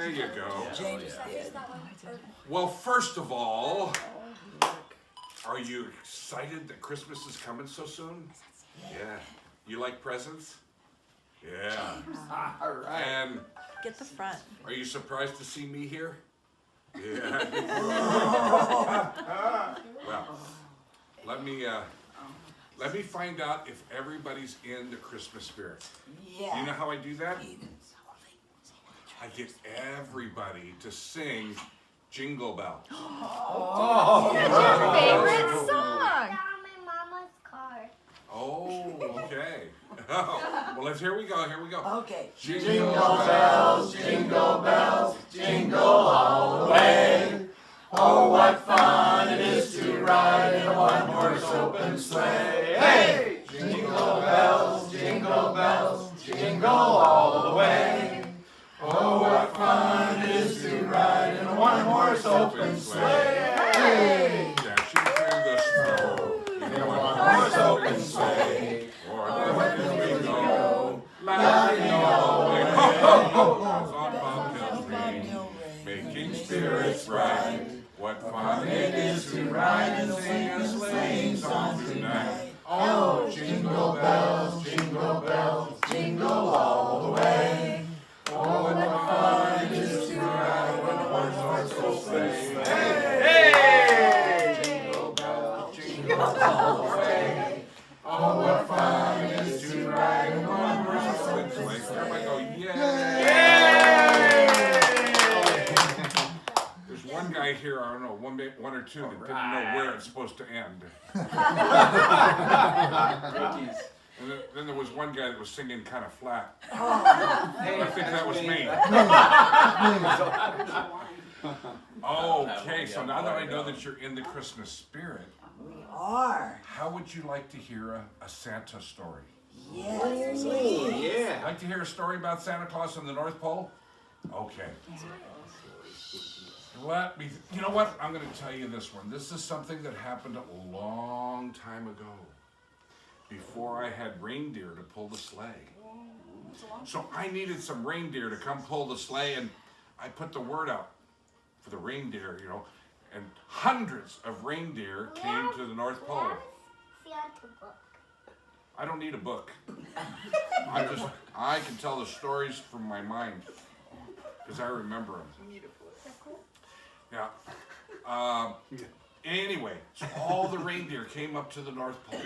There you go. James did. Well, first of all, are you excited that Christmas is coming so soon? Yeah. You like presents? Yeah. All right. And Get the front. are you surprised to see me here? Yeah. Well, let me find out if everybody's in the Christmas spirit. Yeah. You know how I do that? I get everybody to sing Jingle Bell. That's your favorite song. Down my mama's car. Oh, okay. Well, here we go. Here we go. Okay. Jingle bells, jingle bells, jingle all the way. Oh, what fun it is to ride in a one-horse open sleigh. Hey! Jingle bells, jingle all the way. Oh, what fun it is to ride in a one-horse open sleigh. Hey! Dashing through the snow in a One-horse open sleigh. O'er the meadows we go, laughing all the way. Ho, ho, ho! As on bobtails ring, making spirits bright. What fun it is to ride and sing a sleighing song tonight. Oh, jingle bells, jingle all the way. Oh, what fun it is to ride in a one-horse open sleigh. Hey! Jingle bells, jingle all the way. Oh, what fun it is to ride in a one-horse open sleigh. Everybody go, yay! There's one guy here, I don't know, one or two that didn't know where it's supposed to end. And then there was one guy that was singing kind of flat. I think that was me. Okay, so now that I know that you're in the Christmas spirit, We are. how would you like to hear a Santa story? Yes. Yeah. Like to hear a story about Santa Claus on the North Pole? Okay. You know what? I'm going to tell you this one. This is something that happened a long time ago, before I had reindeer to pull the sleigh. So I needed some reindeer to come pull the sleigh, and I put the word out for the reindeer, and hundreds of reindeer came to the North Pole. Santa book. I don't need a book. I can tell the stories from my mind, because I remember them. Yeah. Anyway, so all the reindeer came up to the North Pole.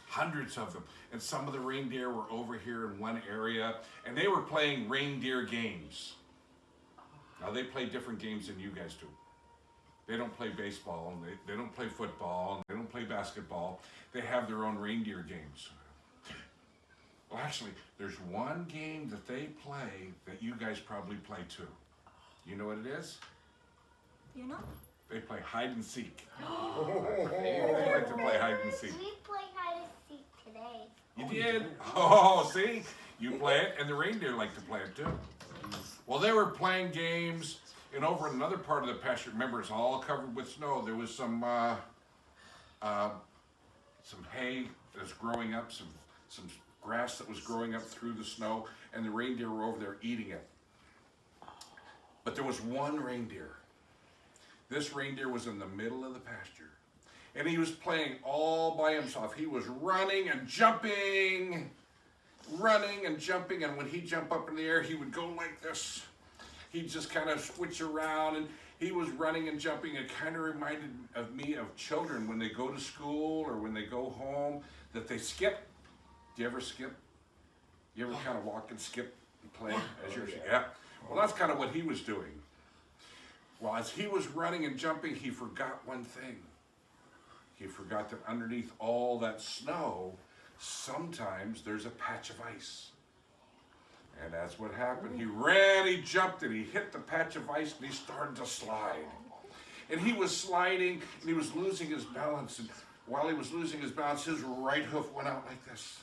Hundreds of them. And some of the reindeer were over here in one area, and they were playing reindeer games. Now, they play different games than you guys do. They don't play baseball, and they don't play football, and they don't play basketball. They have their own reindeer games. Well, actually, there's one game that they play that you guys probably play too. You know what it is? You know? They play hide and seek. They like to play hide and seek. We played hide and seek today. You did? Oh, see? You play it, and the reindeer like to play it too. Well, they were playing games, and over in another part of the pasture, remember, it's all covered with snow. There was some hay that's growing up, some grass that was growing up through the snow, and the reindeer were over there eating it. But there was one reindeer. This reindeer was in the middle of the pasture, and he was playing all by himself. He was running and jumping, and when he'd jump up in the air, he would go like this. He'd just kind of switch around, and he was running and jumping. It kind of reminded me of children when they go to school or when they go home, that they skip. Do you ever skip? You ever kind of walk and skip and play as you're, yeah? Well, that's kind of what he was doing. Well, as he was running and jumping, he forgot one thing. He forgot that underneath all that snow, sometimes there's a patch of ice. And that's what happened. He ran, he jumped, and he hit the patch of ice, and he started to slide. And he was sliding, and he was losing his balance. And while he was losing his balance, his right hoof went out like this.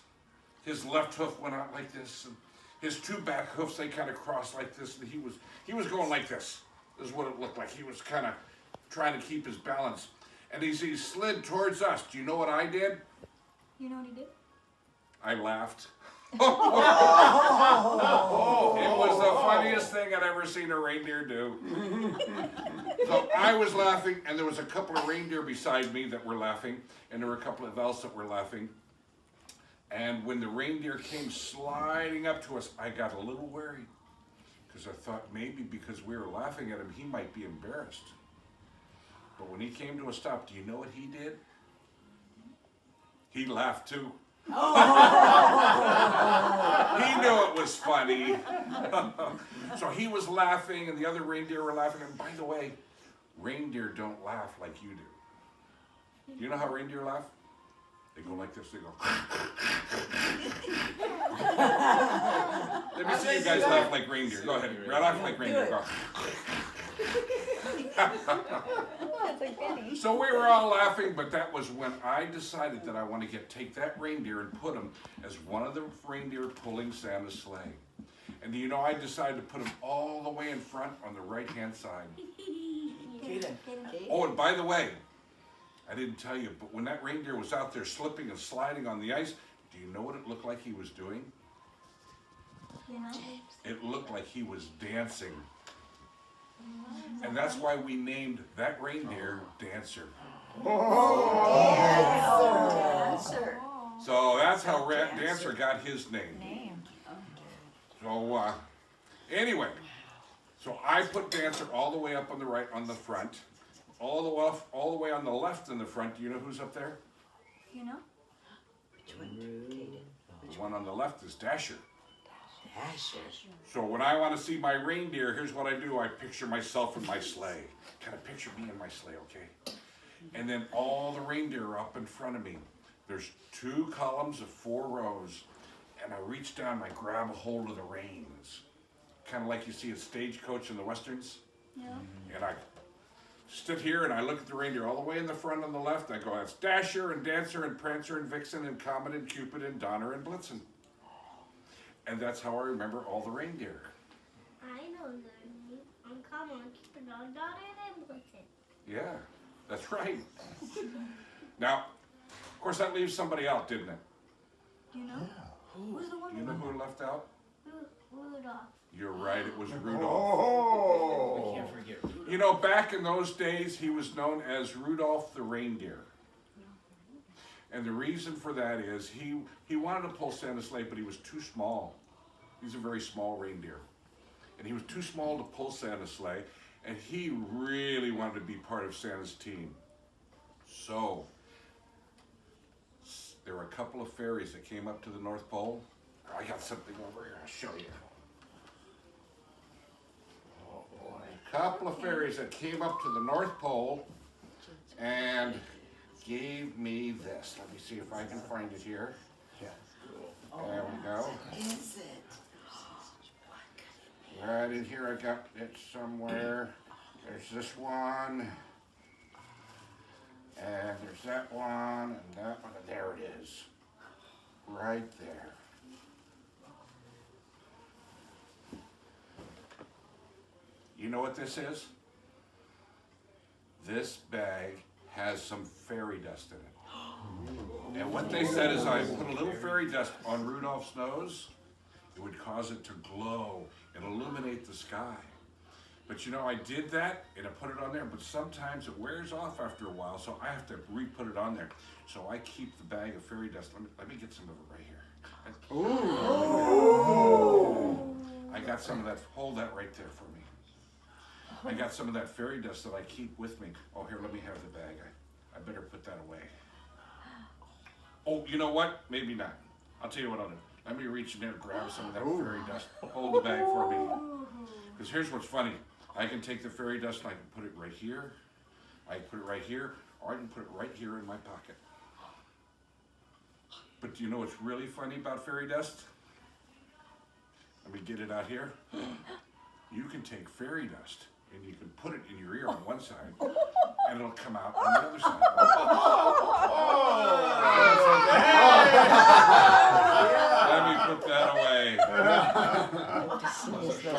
His left hoof went out like this. And his two back hoofs, they kind of crossed like this. And he was going like this. This is what it looked like. He was kind of trying to keep his balance. And as he slid towards us, do you know what I did? You know what he did? I laughed. It was the funniest thing I'd ever seen a reindeer do. So I was laughing, and there was a couple of reindeer beside me that were laughing, and there were a couple of elves that were laughing. And when the reindeer came sliding up to us, I got a little worried, because I thought maybe because we were laughing at him, he might be embarrassed. But when he came to a stop, do you know what he did? He laughed too. He knew it was funny. So he was laughing, and the other reindeer were laughing. And by the way, reindeer don't laugh like you do. You know how reindeer laugh? They go like this. They go. Let me see you guys laugh like reindeer. Go ahead. Laugh like reindeer. Go. That's like Benny. So we were all laughing, but that was when I decided that I want to take that reindeer and put him as one of the reindeer pulling Santa's sleigh. And do you know, I decided to put him all the way in front on the right-hand side. Oh, and by the way, I didn't tell you, but when that reindeer was out there slipping and sliding on the ice, do you know what it looked like he was doing? Yeah. It looked like he was dancing. And that's why we named that reindeer Dancer. Dancer. So that's how Dancer got his name. So anyway, so I put Dancer all the way up on the right, on the front, all the way on the left in the front. Do you know who's up there? You know? Which one, Kaden? The one on the left is Dasher. Dasher. So when I want to see my reindeer, here's what I do. I picture myself in my sleigh. Kind of picture me in my sleigh, okay? And then all the reindeer are up in front of me. There's 2 columns of 4 rows. And I reach down and I grab a hold of the reins. Kind of like you see a stagecoach in the Westerns. Yeah. And I stood here and I look at the reindeer all the way in the front on the left. I go, that's Dasher and Dancer and Prancer and Vixen and Comet and Cupid and Donner and Blitzen. And that's how I remember all the reindeer. I know the name. Come on, keep it on Donner and Blitzen. Yeah, that's right. Now, of course, that leaves somebody out, didn't it? You know? Who's the one You know who left out? Rudolph. You're right, it was Rudolph. Oh. Can't forget Rudolph. You know, back in those days, he was known as Rudolph the Reindeer. And the reason for that is he wanted to pull Santa's sleigh, but he was too small. He's a very small reindeer. And he was too small to pull Santa's sleigh, and he really wanted to be part of Santa's team. So, there were a couple of fairies that came up to the North Pole. I got something over here, I'll show you. Oh boy. A couple of fairies that came up to the North Pole and gave me this. Let me see if I can find it here. There we go. Is it? Right in here, I got it somewhere. There's this one. And there's that one, and that one, and there it is. Right there. You know what this is? This bag has some fairy dust in it. And what they said is I put a little fairy dust on Rudolph's nose, it would cause it to glow and illuminate the sky. But you know, I did that and I put it on there, but sometimes it wears off after a while, so I have to re-put it on there. So I keep the bag of fairy dust. Let me get some of it right here. Ooh. I got some of that. Hold that right there for me. I got some of that fairy dust that I keep with me. Oh, here, let me have the bag. I better put that away. Oh, you know what? Maybe not. I'll tell you what I'll do. Let me reach in there and grab some of that fairy dust. Hold the bag for me. Because here's what's funny. I can take the fairy dust and I can put it right here. I can put it right here, or I can put it right here in my pocket. But do you know what's really funny about fairy dust? Let me get it out here. You can take fairy dust and you can put it in your ear on one side, and it'll come out on the other side. Let me put that away.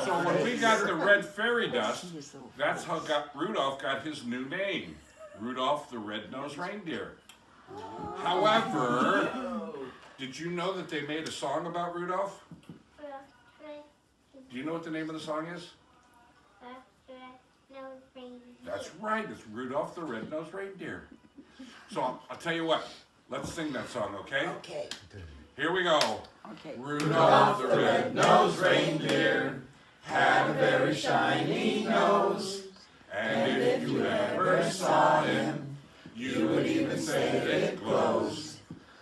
So when we got the red fairy dust, that's how Rudolph got his new name, Rudolph the Red-Nosed Reindeer. However, Did you know that they made a song about Rudolph? Do you know what the name of the song is? That's right, it's Rudolph the Red-Nosed Reindeer. So I'll tell you what, let's sing that song, okay? Okay. Here we go. Okay. Rudolph the Red-nosed reindeer had a very shiny nose, and if you ever saw him, you would even say it glows.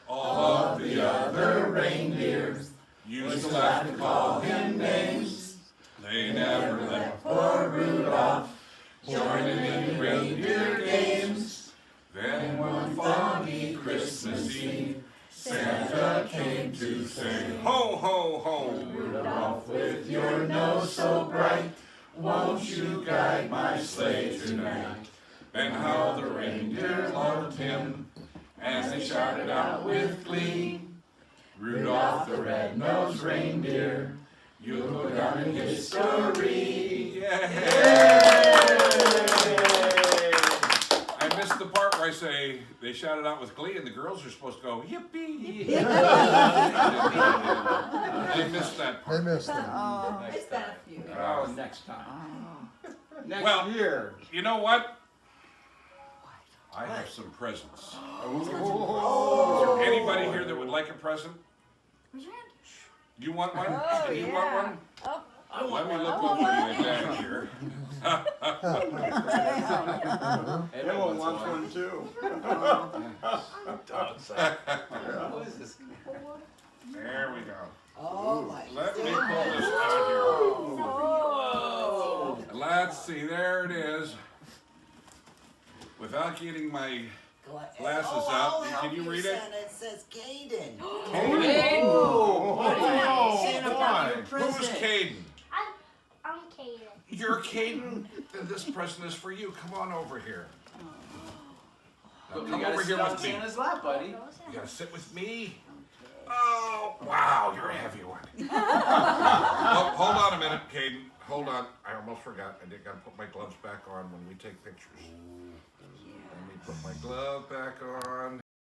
All of the other reindeers used to laugh and call him names. They never let Poor Rudolph joining in reindeer games. Then One foggy Christmas Eve, Santa came to say, ho, ho, ho. Rudolph, with your nose so bright, won't you guide my sleigh tonight? And how the reindeer loved him As they shouted out with glee, Rudolph the red-nosed reindeer, you'll go down in history. I missed the part where I say they shouted out with glee and the girls are supposed to go yippee. I missed that They part. missed it. It's been a few. Oh, next time. Next Well- year. You know what? I have some presents. Oh. Anybody here that would like a present? You want one? Oh, Do you yeah. want one? Oh, Let me look over my bag here. Everyone wants one too. Who is this? There we go. Oh my. Let me pull this out here. Oh. Let's see, there it is. Without getting my glasses Oh, out, I'll help can you read it? Santa. It says Caden. Oh, Santa brought you a Who's present. Caden? I'm Kaden. You're Caden? Then this present is for you. Come on over here. Now But we come gotta over here sit on with me. Santa's lap, buddy. You gotta sit with me. Oh, wow, you're a heavy one. Oh, hold on a minute, Caden. Hold on. I almost forgot. I did gotta put my gloves back on when we take pictures. Let me put my glove back on.